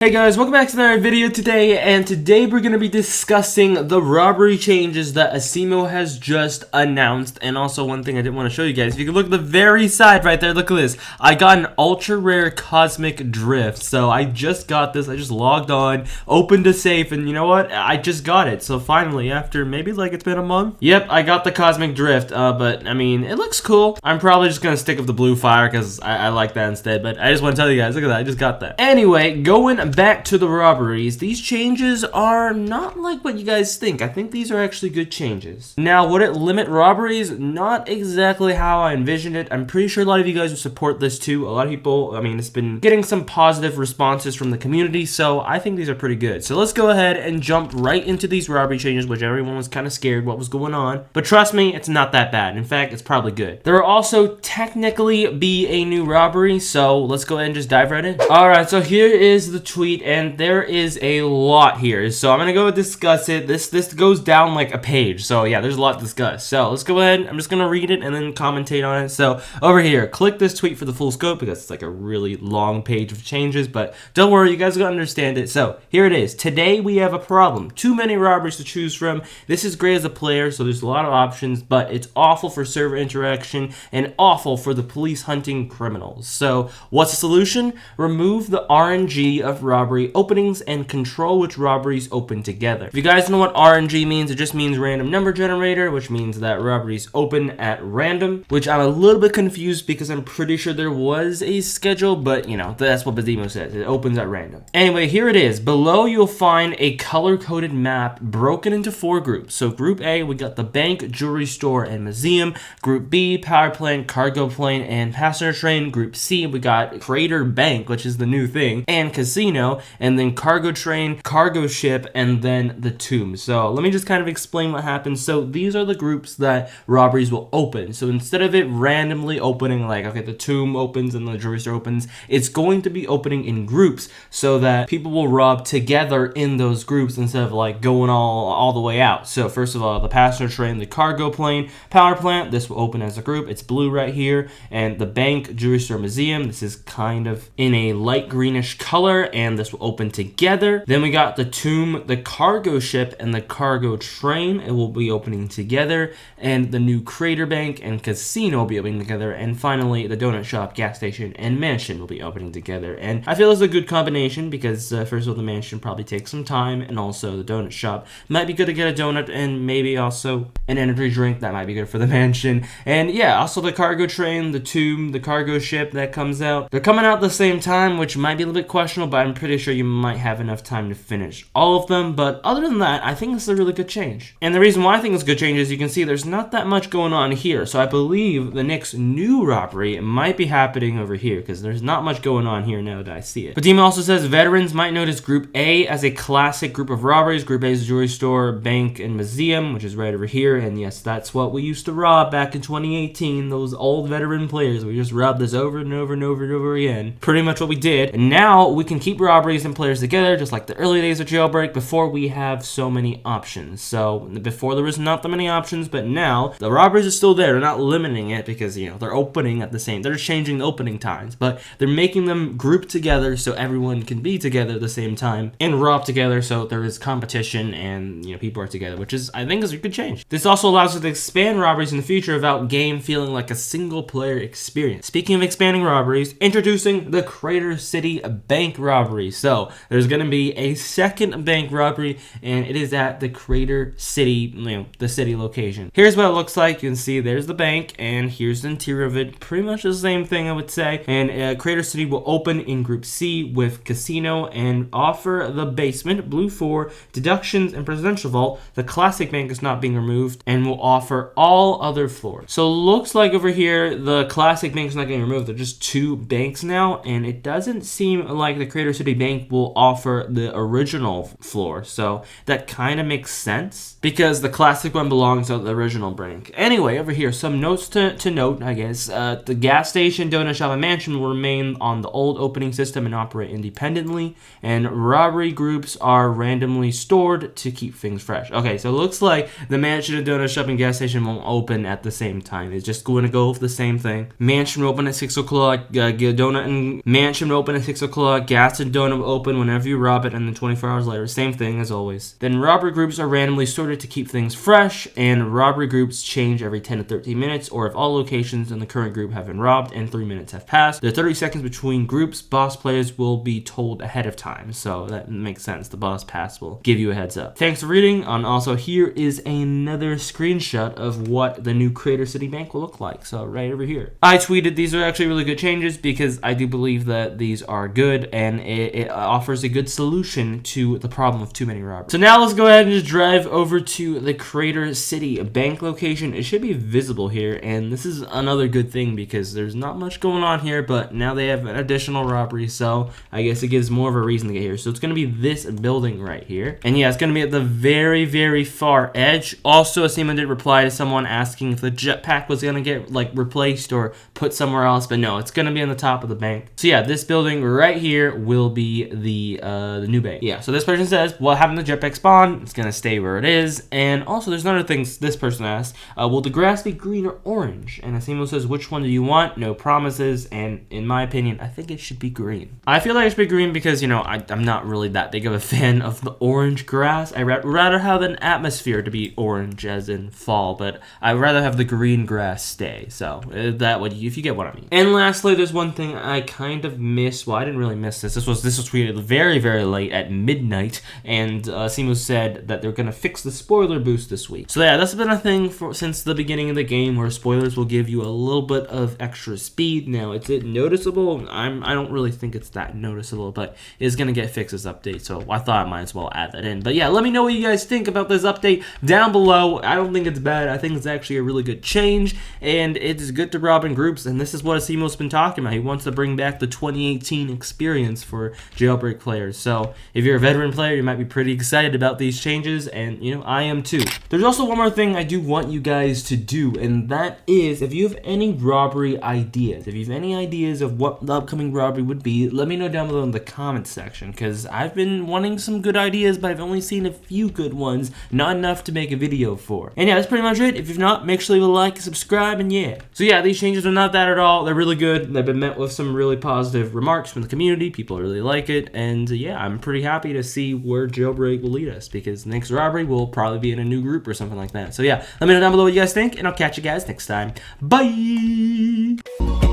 Hey guys, welcome back to another video today, and today we're going to be discussing the robbery changes that Asimo has just announced. And also one thing I didn't want to show you guys, if you can look at the very side right there, look at this. I got an ultra rare cosmic drift, so I just got this. I just logged on, opened a safe, and you know what? I just got it. So finally, after maybe like it's been a month, yep, I got the cosmic drift. But I mean, it looks cool. I'm probably just going to stick with the blue fire because I like that instead, but I just want to tell you guys, look at that, I just got that. Anyway, going back to the robberies, these changes are not like what you guys think. I think these are actually good changes. Now, would it limit robberies? Not exactly how I envisioned it. I'm pretty sure a lot of you guys will support this too. A lot of people, I mean, it's been getting some positive responses from the community, so I think these are pretty good. So let's go ahead and jump right into these robbery changes, which everyone was kind of scared what was going on. But trust me, it's not that bad. In fact, it's probably good. There will also technically be a new robbery, so let's go ahead and just dive right in. Alright, so here is the tweet, and there is a lot here, so I'm gonna go discuss it. This goes down like a page, so yeah, there's a lot to discuss. So let's go ahead, I'm just gonna read it and then commentate on it. So over here, click this tweet for the full scope because it's like a really long page of changes, but don't worry, you guys are gonna understand it. So here it is. Today we have a problem. Too many robberies to choose from. This is great as a player, so there's a lot of options, but it's awful for server interaction and awful for the police hunting criminals. So what's the solution? Remove the RNG of robbery openings and control which robberies open together. If you guys know what RNG means, it just means random number generator, which means that robberies open at random, which I'm a little bit confused because I'm pretty sure there was a schedule, but you know, that's what Bazimo says. It opens at random. Anyway, here it is. Below you'll find a color-coded map broken into 4 groups. So group A, we got the bank, jewelry store, and museum. Group B, power plant, cargo plane, and passenger train. Group C, we got Crater Bank, which is the new thing, and casino, and then cargo train, cargo ship, and then the tomb. So let me just kind of explain what happens. So these are the groups that robberies will open. So instead of it randomly opening like, okay, the tomb opens and the jewelry store opens, it's going to be opening in groups so that people will rob together in those groups instead of like going all the way out. So first of all, the passenger train, the cargo plane, power plant, this will open as a group. It's blue right here. And the bank, jewelry store, museum, this is kind of in a light greenish color, and this will open together. Then we got the tomb, the cargo ship, and the cargo train. It will be opening together. And the new crater bank and casino will be opening together. And finally, the donut shop, gas station, and mansion will be opening together. And I feel it's a good combination because first of all, the mansion probably takes some time, and also the donut shop might be good to get a donut and maybe also an energy drink. That might be good for the mansion. And yeah, also the cargo train, the tomb, the cargo ship that comes out. They're coming out at the same time, which might be a little bit questionable, but I'm pretty sure you might have enough time to finish all of them. But other than that, I think this is a really good change. And the reason why I think it's a good change is you can see there's not that much going on here. So I believe the next new robbery might be happening over here because there's not much going on here now that I see it. But Dima also says veterans might notice Group A as a classic group of robberies. Group A is jewelry store, bank, and museum, which is right over here. And yes, that's what we used to rob back in 2018. Those old veteran players. We just robbed this over and over and over and over again. Pretty much what we did. And now we can keep robberies and players together just like the early days of Jailbreak before we have so many options. So before there was not that many options, but now the robberies are still there. They're not limiting it because, you know, they're opening at the same. They're changing the opening times, but they're making them group together so everyone can be together at the same time and rob together so there is competition and, you know, people are together, which is, I think, is a good change. This also allows us to expand robberies in the future without game feeling like a single player experience. Speaking of expanding robberies, introducing the Crater City Bank robbery. So there's going to be a second bank robbery, and it is at the Crater City, you know, the city location. Here's what it looks like. You can see there's the bank, and here's the interior of it. Pretty much the same thing, I would say. And Crater City will open in Group C with casino and offer the basement, blue 4, deductions, and presidential vault. The classic bank is not being removed and will offer all other floors. So looks like over here the classic bank is not getting removed. They're just 2 banks now, and it doesn't seem like the Crater City Bank will offer the original floor. So that kind of makes sense because the classic one belongs to the original bank. Anyway, over here, some notes to note, I guess. The gas station, donut shop, and mansion will remain on the old opening system and operate independently, and robbery groups are randomly stored to keep things fresh. Okay, so it looks like the mansion and donut shop and gas station won't open at the same time. It's just going to go for the same thing. Mansion will open at 6 o'clock, donut and mansion will open at 6 o'clock, gas and donut will open whenever you rob it, and then 24 hours later, same thing as always. Then robbery groups are randomly sorted to keep things fresh, and robbery groups change every 10 to 13 minutes, or if all locations in the current group have been robbed and 3 minutes have passed. The 30 seconds between groups, boss players will be told ahead of time, so that makes sense. The boss pass will give you a heads up. Thanks for reading, and also here is another screenshot of what the new Creator City Bank will look like, so right over here. I tweeted these are actually really good changes because I do believe that these are good, and it offers a good solution to the problem of too many robberies. So now let's go ahead and just drive over to the Creator City Bank location. It should be visible here, and this is another good thing because there's not much going on here, but now they have an additional robbery, so I guess it gives more of a reason to get here. So it's going to be this building right here, and yeah, it's going to be at the very, very far edge. Also, Asimo did reply to someone asking if the jetpack was going to get like replaced or put somewhere else, but no, it's going to be on the top of the bank. So yeah, this building right here will be the new bank. Yeah, so this person says, what happened to jetpack spawn? It's going to stay where it is. And also, there's another thing this person asked, will the grass be green or orange? And Asimo says, which one do you want? No promises, and in my opinion, I think it should be green. I feel like it should be green because, you know, I'm not really that big of a fan of the orange grass. I'd rather have an atmosphere to be orange, as in fall, but I'd rather have the green grass stay. So that would, if you get what I mean. And lastly, there's one thing I kind of missed. Well, I didn't really miss this. This was tweeted very, very late at midnight, and Asimo said that they're gonna fix the spoiler boost this week. So yeah, that's been a thing since the beginning of the game, where spoilers will give you a little bit of extra speed. Now, is it noticeable? I don't really think it's that noticeable, but it's gonna get fixed this update, so I thought I might as well add that in. But yeah, let me know what you guys think about this update down below. I don't think it's bad. I think it's actually a really good change, and it's good to rob in groups, and this is what Asimo's been talking about. He wants to bring back the 2018 experience for Jailbreak players. So if you're a veteran player, you might be pretty excited about these changes, and you know, I am too. There's also one more thing I do want you guys to do, and that is, if you have any robbery ideas, if you have any ideas of what the upcoming robbery would be, let me know down below in the comments section, because I've been wanting some good ideas, but I've only seen a few good ones, not enough to make a video for. And yeah, that's pretty much it. If you've not, make sure you leave a like, subscribe, and yeah. So yeah, these changes are not that at all. They're really good. They've been met with some really positive remarks from the community. People really like it, and yeah, I'm pretty happy to see where Jailbreak will lead us, because the next robbery will probably be in a new group or something like that. So yeah, let me know down below what you guys think, and I'll catch you guys next time. Bye!